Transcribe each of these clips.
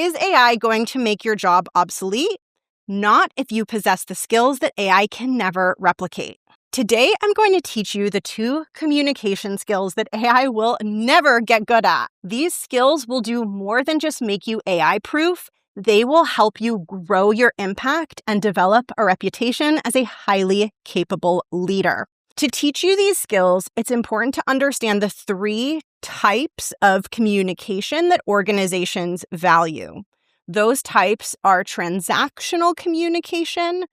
Is AI going to make your job obsolete? Not if you possess the skills that AI can never replicate. Today, I'm going to teach you the 2 communication skills that AI will never get good at. These skills will do more than just make you AI-proof. They will help you grow your impact and develop a reputation as a highly capable leader. To teach you these skills, it's important to understand the 3 types of communication that organizations value. Those types are transactional communication,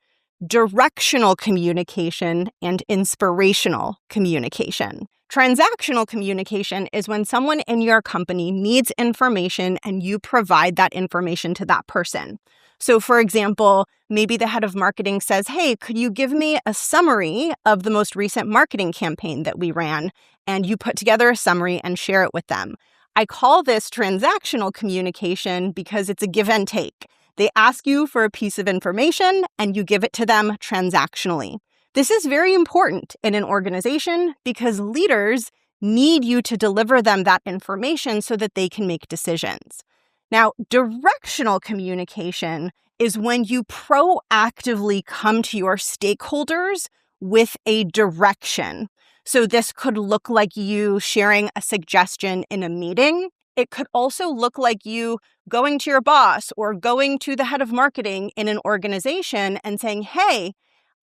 directional communication, and inspirational communication. Transactional communication is when someone in your company needs information and you provide that information to that person. So, for example, maybe the head of marketing says, hey, could you give me a summary of the most recent marketing campaign that we ran? And you put together a summary and share it with them. I call this transactional communication because it's a give and take. They ask you for a piece of information and you give it to them transactionally. This is very important in an organization because leaders need you to deliver them that information so that they can make decisions. Now, directional communication is when you proactively come to your stakeholders with a direction. So this could look like you sharing a suggestion in a meeting. It could also look like you going to your boss or going to the head of marketing in an organization and saying, hey,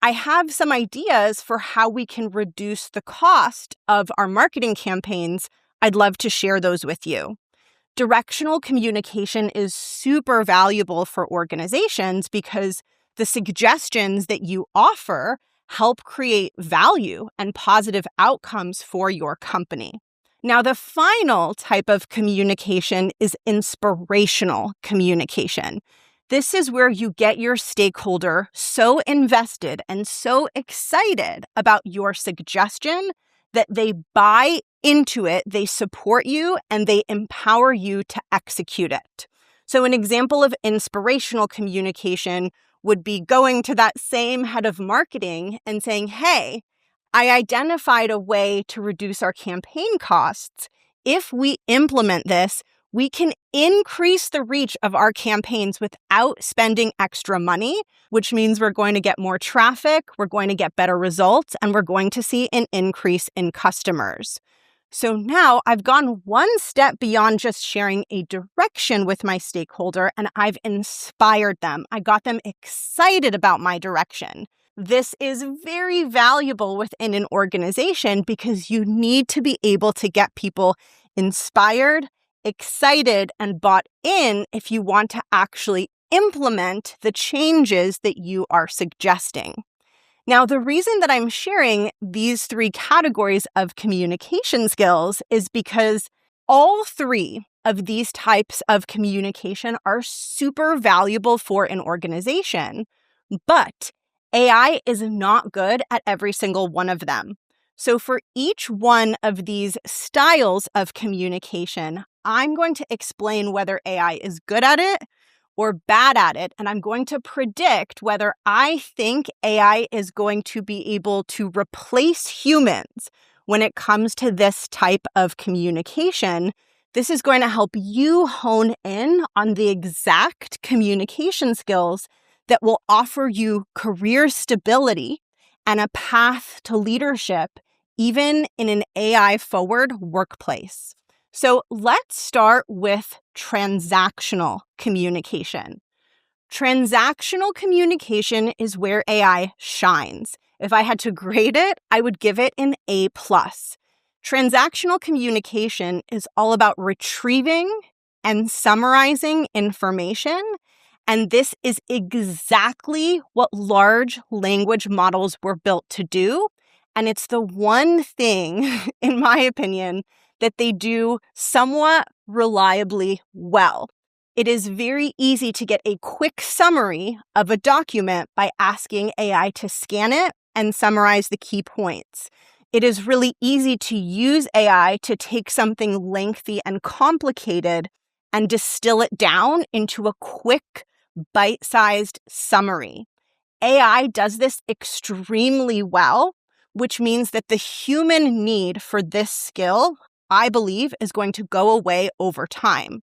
I have some ideas for how we can reduce the cost of our marketing campaigns. I'd love to share those with you. Directional communication is super valuable for organizations because the suggestions that you offer help create value and positive outcomes for your company. Now, the final type of communication is inspirational communication. This is where you get your stakeholder so invested and so excited about your suggestion that they buy into it, they support you, and they empower you to execute it. So an example of inspirational communication would be going to that same head of marketing and saying, hey, I identified a way to reduce our campaign costs. If we implement this, we can increase the reach of our campaigns without spending extra money, which means we're going to get more traffic, we're going to get better results, and we're going to see an increase in customers. So now I've gone one step beyond just sharing a direction with my stakeholder, and I've inspired them. I got them excited about my direction. This is very valuable within an organization because you need to be able to get people inspired, excited, and bought in if you want to actually implement the changes that you are suggesting. Now, the reason that I'm sharing these 3 categories of communication skills is because all 3 of these types of communication are super valuable for an organization, but AI is not good at every single one of them. So for each one of these styles of communication, I'm going to explain whether AI is good at it or bad at it, and I'm going to predict whether I think AI is going to be able to replace humans when it comes to this type of communication. This is going to help you hone in on the exact communication skills that will offer you career stability and a path to leadership, even in an AI-forward workplace. So let's start with transactional communication. Transactional communication is where AI shines. If I had to grade it, I would give it an A+. Transactional communication is all about retrieving and summarizing information, and this is exactly what large language models were built to do, and it's the one thing, in my opinion, that they do somewhat reliably well. It is very easy to get a quick summary of a document by asking AI to scan it and summarize the key points. It is really easy to use AI to take something lengthy and complicated and distill it down into a quick, bite-sized summary. AI does this extremely well, which means that the human need for this skill, I believe, is going to go away over time.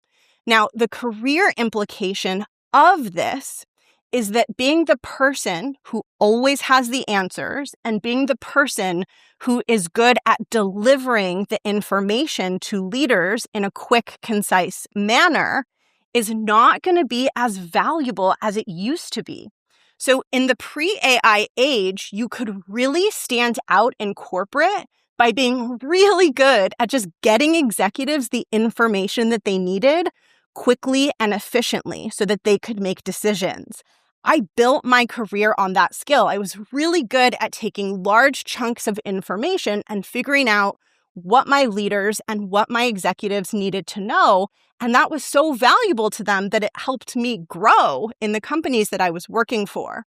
Now, the career implication of this is that being the person who always has the answers and being the person who is good at delivering the information to leaders in a quick, concise manner is not going to be as valuable as it used to be. So in the pre-AI age, you could really stand out in corporate by being really good at just getting executives the information that they needed quickly and efficiently so that they could make decisions. I built my career on that skill. I was really good at taking large chunks of information and figuring out what my leaders and what my executives needed to know. And that was so valuable to them that it helped me grow in the companies that I was working for.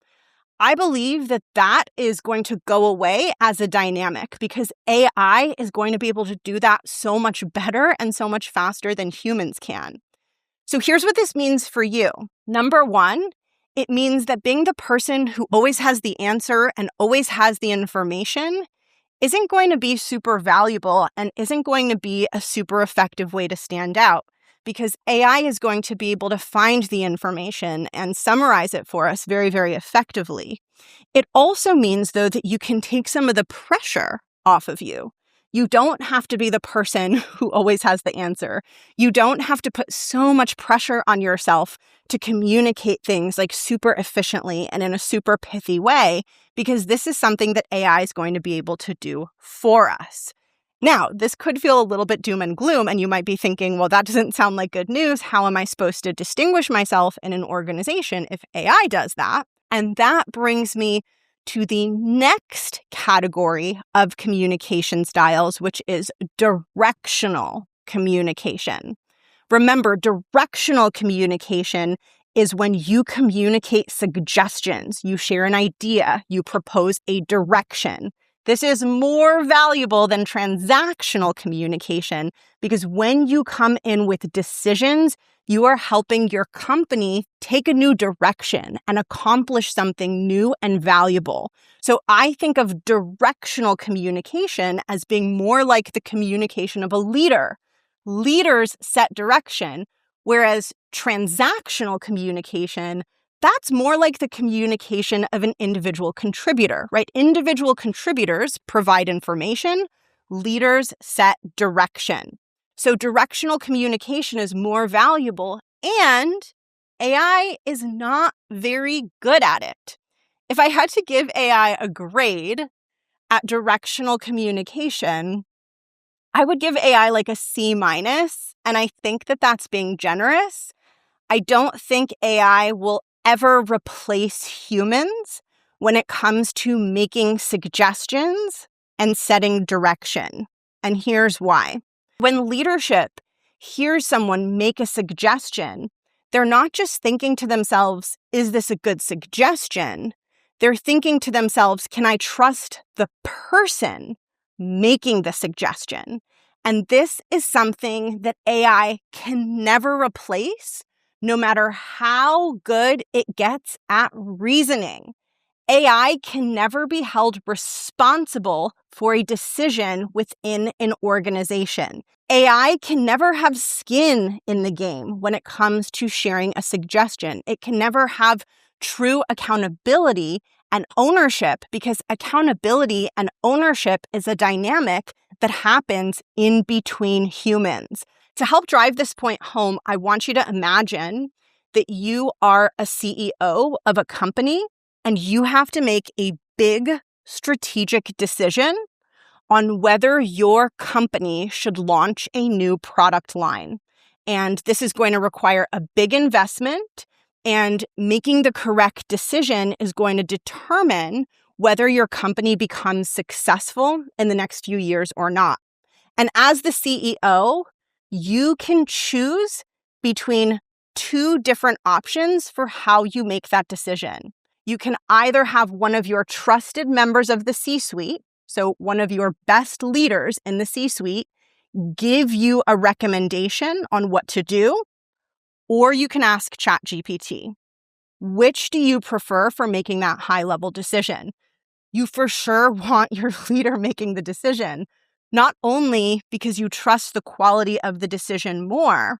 I believe that that is going to go away as a dynamic because AI is going to be able to do that so much better and so much faster than humans can. So here's what this means for you. Number one, it means that being the person who always has the answer and always has the information isn't going to be super valuable and isn't going to be a super effective way to stand out because AI is going to be able to find the information and summarize it for us very, very effectively. It also means, though, that you can take some of the pressure off of you. You don't have to be the person who always has the answer. You don't have to put so much pressure on yourself to communicate things like super efficiently and in a super pithy way, because this is something that AI is going to be able to do for us. Now, this could feel a little bit doom and gloom, and you might be thinking, well, that doesn't sound like good news. How am I supposed to distinguish myself in an organization if AI does that? And that brings me to the next category of communication styles, which is directional communication. Remember, directional communication is when you communicate suggestions, you share an idea, you propose a direction. This is more valuable than transactional communication because when you come in with decisions, you are helping your company take a new direction and accomplish something new and valuable. So I think of directional communication as being more like the communication of a leader. Leaders set direction, whereas transactional communication, that's more like the communication of an individual contributor, right? Individual contributors provide information, leaders set direction. So directional communication is more valuable, and AI is not very good at it. If I had to give AI a grade at directional communication, I would give AI like a C-, and I think that that's being generous. I don't think AI will ever replace humans when it comes to making suggestions and setting direction. And here's why. When leadership hears someone make a suggestion, they're not just thinking to themselves, is this a good suggestion? They're thinking to themselves, can I trust the person making the suggestion? And this is something that AI can never replace, no matter how good it gets at reasoning. AI can never be held responsible for a decision within an organization. AI can never have skin in the game when it comes to sharing a suggestion. It can never have true accountability and ownership because accountability and ownership is a dynamic that happens in between humans. To help drive this point home, I want you to imagine that you are a CEO of a company and you have to make a big strategic decision on whether your company should launch a new product line. And this is going to require a big investment, and making the correct decision is going to determine whether your company becomes successful in the next few years or not. And as the CEO, you can choose between two different options for how you make that decision. You can either have one of your trusted members of the C-suite, so one of your best leaders in the C-suite, give you a recommendation on what to do, or you can ask ChatGPT. Which do you prefer for making that high-level decision? You for sure want your leader making the decision, not only because you trust the quality of the decision more,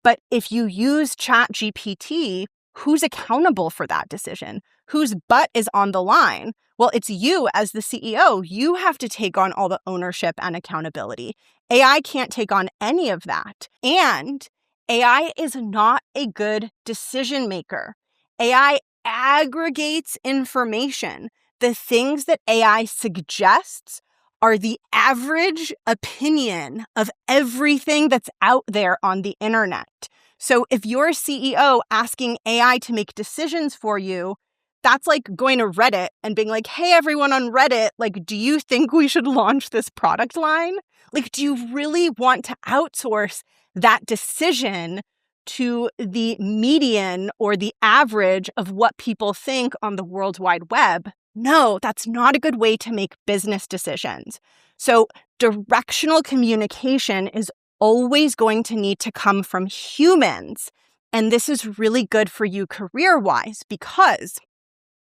But if you use ChatGPT, who's accountable for that decision? Whose butt is on the line? Well, it's you as the CEO. You have to take on all the ownership and accountability. AI can't take on any of that. And AI is not a good decision maker. AI aggregates information. The things that AI suggests are the average opinion of everything that's out there on the internet. So if you're a CEO asking AI to make decisions for you, that's like going to Reddit and being like, hey, everyone on Reddit, like, do you think we should launch this product line? Like, do you really want to outsource that decision to the median or the average of what people think on the World Wide Web? No, that's not a good way to make business decisions. So directional communication is always going to need to come from humans. And this is really good for you career-wise because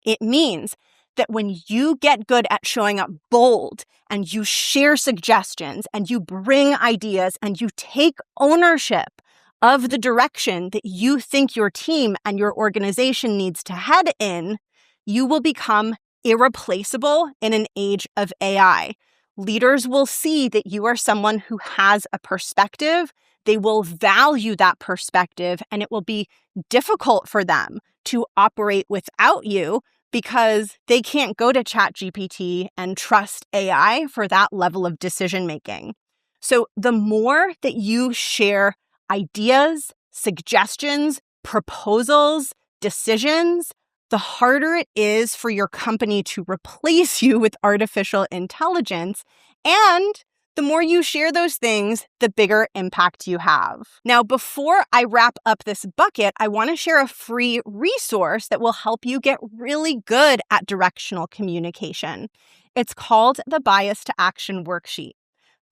it means that when you get good at showing up bold and you share suggestions and you bring ideas and you take ownership of the direction that you think your team and your organization needs to head in, you will become irreplaceable in an age of AI. Leaders will see that you are someone who has a perspective. They will value that perspective, and it will be difficult for them to operate without you because they can't go to ChatGPT and trust AI for that level of decision making. So the more that you share ideas, suggestions, proposals, decisions, the harder it is for your company to replace you with artificial intelligence. And the more you share those things, the bigger impact you have. Now, before I wrap up this bucket, I want to share a free resource that will help you get really good at directional communication. It's called the Bias to Action Worksheet.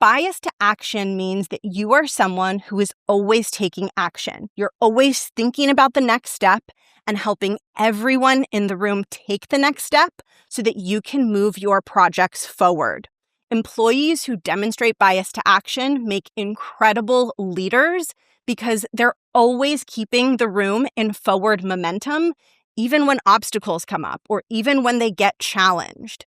Bias to action means that you are someone who is always taking action. You're always thinking about the next step and helping everyone in the room take the next step so that you can move your projects forward. Employees who demonstrate bias to action make incredible leaders because they're always keeping the room in forward momentum, even when obstacles come up or even when they get challenged.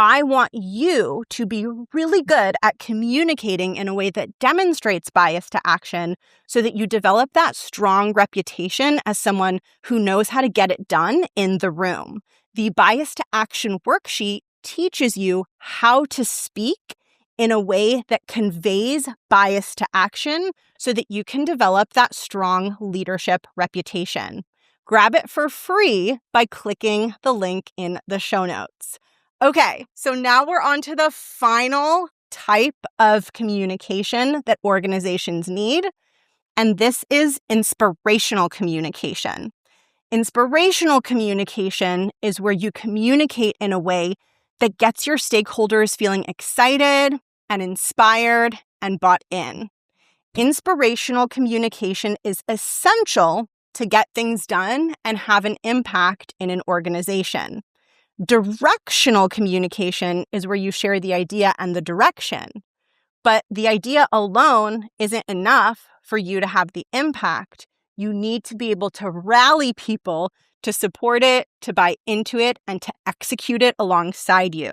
I want you to be really good at communicating in a way that demonstrates bias to action so that you develop that strong reputation as someone who knows how to get it done in the room. The Bias to Action worksheet teaches you how to speak in a way that conveys bias to action so that you can develop that strong leadership reputation. Grab it for free by clicking the link in the show notes. Okay, so now we're on to the final type of communication that organizations need, and this is inspirational communication. Inspirational communication is where you communicate in a way that gets your stakeholders feeling excited and inspired and bought in. Inspirational communication is essential to get things done and have an impact in an organization. Directional communication is where you share the idea and the direction, but the idea alone isn't enough for you to have the impact. You need to be able to rally people to support it, to buy into it, and to execute it alongside you.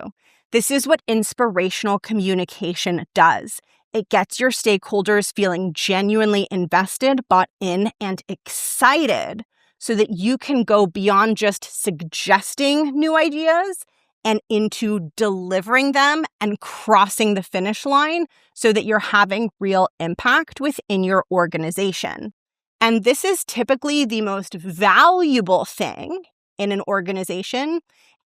This is what inspirational communication does. It gets your stakeholders feeling genuinely invested, bought in, and excited so that you can go beyond just suggesting new ideas and into delivering them and crossing the finish line so that you're having real impact within your organization. And this is typically the most valuable thing in an organization,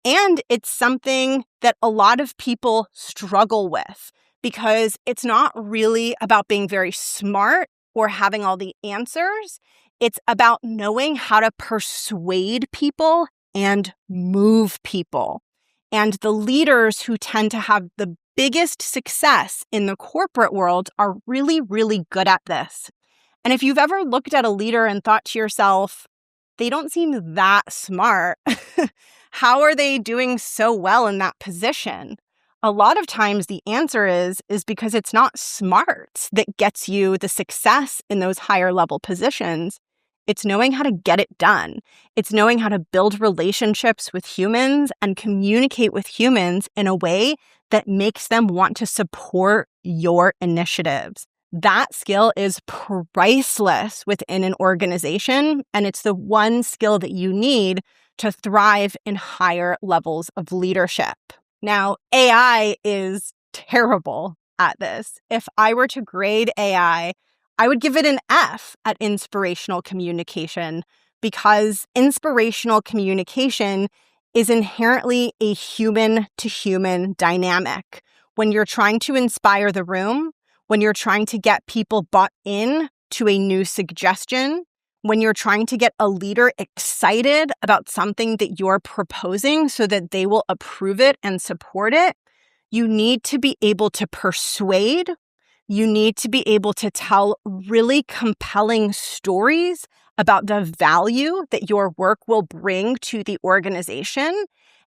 and it's something that a lot of people struggle with because it's not really about being very smart or having all the answers. It's about knowing how to persuade people and move people. And the leaders who tend to have the biggest success in the corporate world are really, really good at this. And if you've ever looked at a leader and thought to yourself, they don't seem that smart, how are they doing so well in that position? A lot of times the answer is because it's not smarts that gets you the success in those higher level positions. It's knowing how to get it done. It's knowing how to build relationships with humans and communicate with humans in a way that makes them want to support your initiatives. That skill is priceless within an organization, and it's the one skill that you need to thrive in higher levels of leadership. Now, AI is terrible at this. If I were to grade AI, I would give it an F at inspirational communication, because inspirational communication is inherently a human-to-human dynamic. When you're trying to inspire the room, when you're trying to get people bought in to a new suggestion, when you're trying to get a leader excited about something that you're proposing so that they will approve it and support it, you need to be able to persuade. You need to be able to tell really compelling stories about the value that your work will bring to the organization.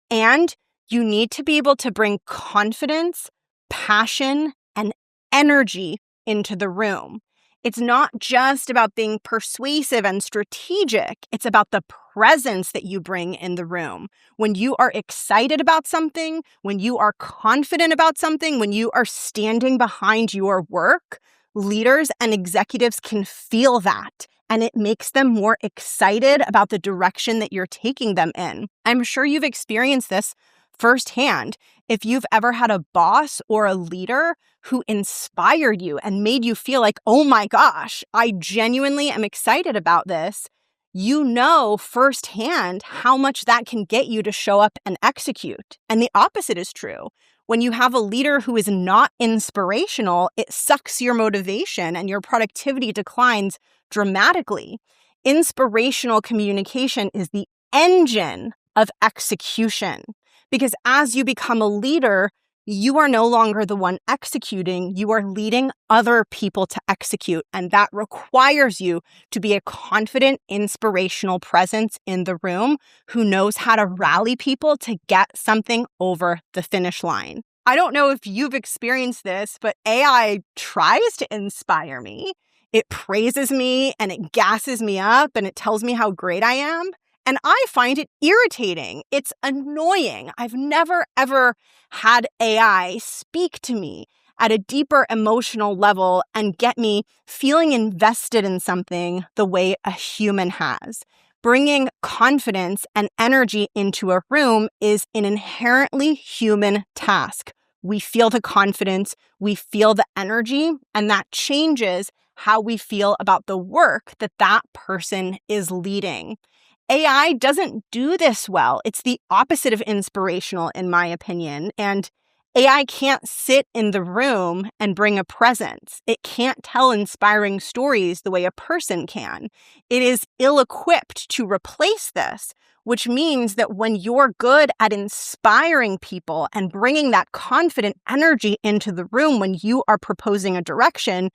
And you need to be able to bring confidence, passion, and energy into the room. It's not just about being persuasive and strategic. It's about the presence that you bring in the room. When you are excited about something, when you are confident about something, when you are standing behind your work, leaders and executives can feel that, and it makes them more excited about the direction that you're taking them in. I'm sure you've experienced this firsthand. If you've ever had a boss or a leader who inspired you and made you feel like, oh my gosh, I genuinely am excited about this, you know firsthand how much that can get you to show up and execute. And the opposite is true. When you have a leader who is not inspirational, it sucks your motivation and your productivity declines dramatically. Inspirational communication is the engine of execution. Because as you become a leader, you are no longer the one executing, you are leading other people to execute. And that requires you to be a confident, inspirational presence in the room who knows how to rally people to get something over the finish line. I don't know if you've experienced this, but AI tries to inspire me. It praises me and it gasses me up and it tells me how great I am. And I find it irritating. It's annoying. I've never, ever had AI speak to me at a deeper emotional level and get me feeling invested in something the way a human has. Bringing confidence and energy into a room is an inherently human task. We feel the confidence, we feel the energy, and that changes how we feel about the work that that person is leading. AI doesn't do this well. It's the opposite of inspirational, in my opinion. And AI can't sit in the room and bring a presence. It can't tell inspiring stories the way a person can. It is ill-equipped to replace this, which means that when you're good at inspiring people and bringing that confident energy into the room when you are proposing a direction,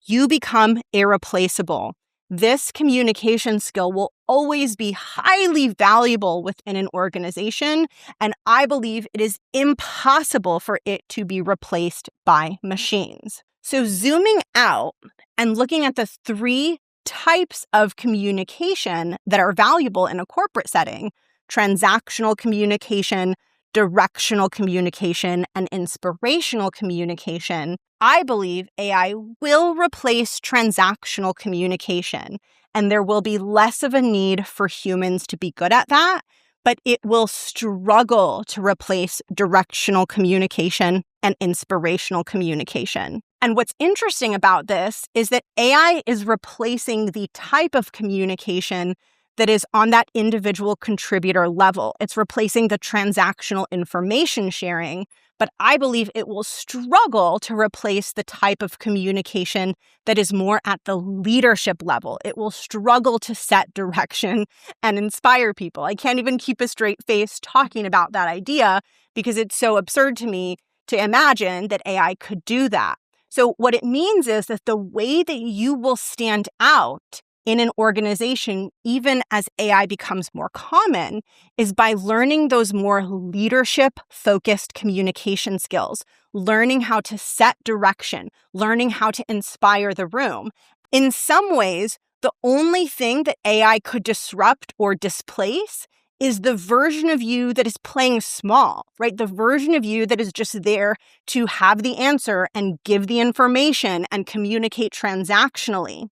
you become irreplaceable. This communication skill will always be highly valuable within an organization, and I believe it is impossible for it to be replaced by machines. So zooming out and looking at the three types of communication that are valuable in a corporate setting: transactional communication, directional communication, and inspirational communication, I believe AI will replace transactional communication, and there will be less of a need for humans to be good at that, but it will struggle to replace directional communication and inspirational communication. And what's interesting about this is that AI is replacing the type of communication that is on that individual contributor level. It's replacing the transactional information sharing, but I believe it will struggle to replace the type of communication that is more at the leadership level. It will struggle to set direction and inspire people. I can't even keep a straight face talking about that idea because it's so absurd to me to imagine that AI could do that. So what it means is that the way that you will stand out in an organization, even as AI becomes more common, is by learning those more leadership-focused communication skills, learning how to set direction, learning how to inspire the room. In some ways, the only thing that AI could disrupt or displace is the version of you that is playing small, right? The version of you that is just there to have the answer and give the information and communicate transactionally.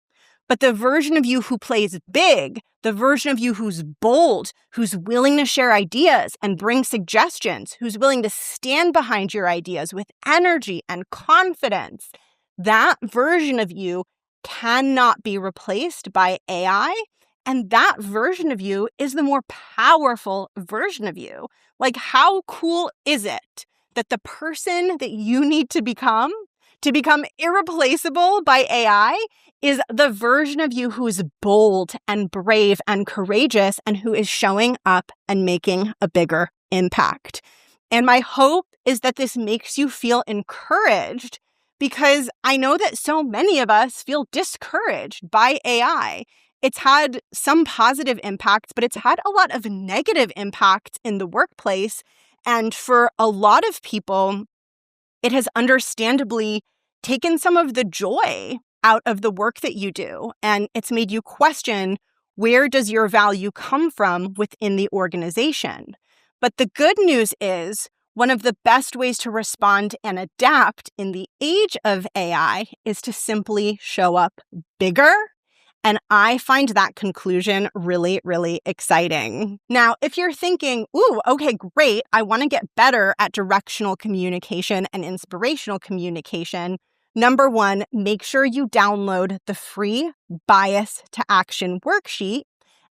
But the version of you who plays big, the version of you who's bold, who's willing to share ideas and bring suggestions, who's willing to stand behind your ideas with energy and confidence, that version of you cannot be replaced by AI. And that version of you is the more powerful version of you. Like, how cool is it that the person that you need to become irreplaceable by AI is the version of you who is bold and brave and courageous and who is showing up and making a bigger impact. And my hope is that this makes you feel encouraged, because I know that so many of us feel discouraged by AI. It's had some positive impacts, but it's had a lot of negative impacts in the workplace. And for a lot of people, it has understandably taken some of the joy out of the work that you do. And it's made you question, where does your value come from within the organization? But the good news is, one of the best ways to respond and adapt in the age of AI is to simply show up bigger. And I find that conclusion really, really exciting. Now, if you're thinking, ooh, okay, great, I want to get better at directional communication and inspirational communication, number one, make sure you download the free Bias to Action worksheet.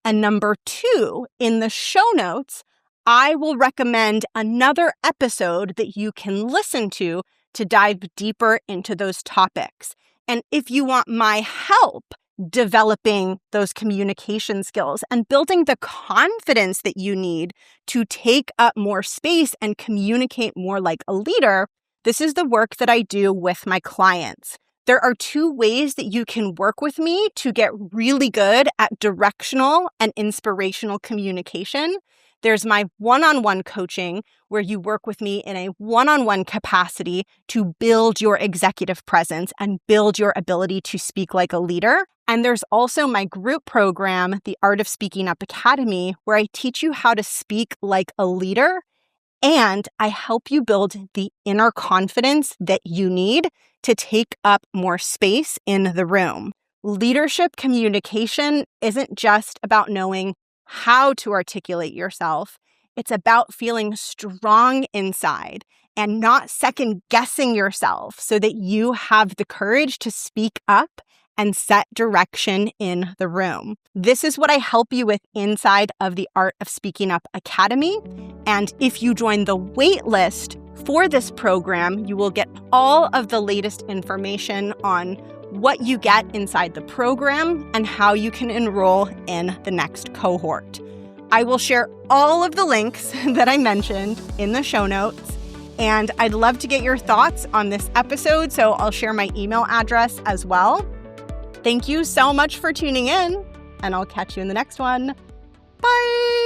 And number two, in the show notes, I will recommend another episode that you can listen to dive deeper into those topics. And if you want my help developing those communication skills and building the confidence that you need to take up more space and communicate more like a leader, this is the work that I do with my clients. There are two ways that you can work with me to get really good at directional and inspirational communication. There's my one-on-one coaching, where you work with me in a one-on-one capacity to build your executive presence and build your ability to speak like a leader. And there's also my group program, the Art of Speaking Up Academy, where I teach you how to speak like a leader, and I help you build the inner confidence that you need to take up more space in the room. Leadership communication isn't just about knowing how to articulate yourself. It's about feeling strong inside and not second guessing yourself so that you have the courage to speak up and set direction in the room. This is what I help you with inside of the Art of Speaking Up Academy. And if you join the wait list for this program, you will get all of the latest information on what you get inside the program and how you can enroll in the next cohort. I will share all of the links that I mentioned in the show notes, and I'd love to get your thoughts on this episode, so I'll share my email address as well. Thank you so much for tuning in, and I'll catch you in the next one. Bye!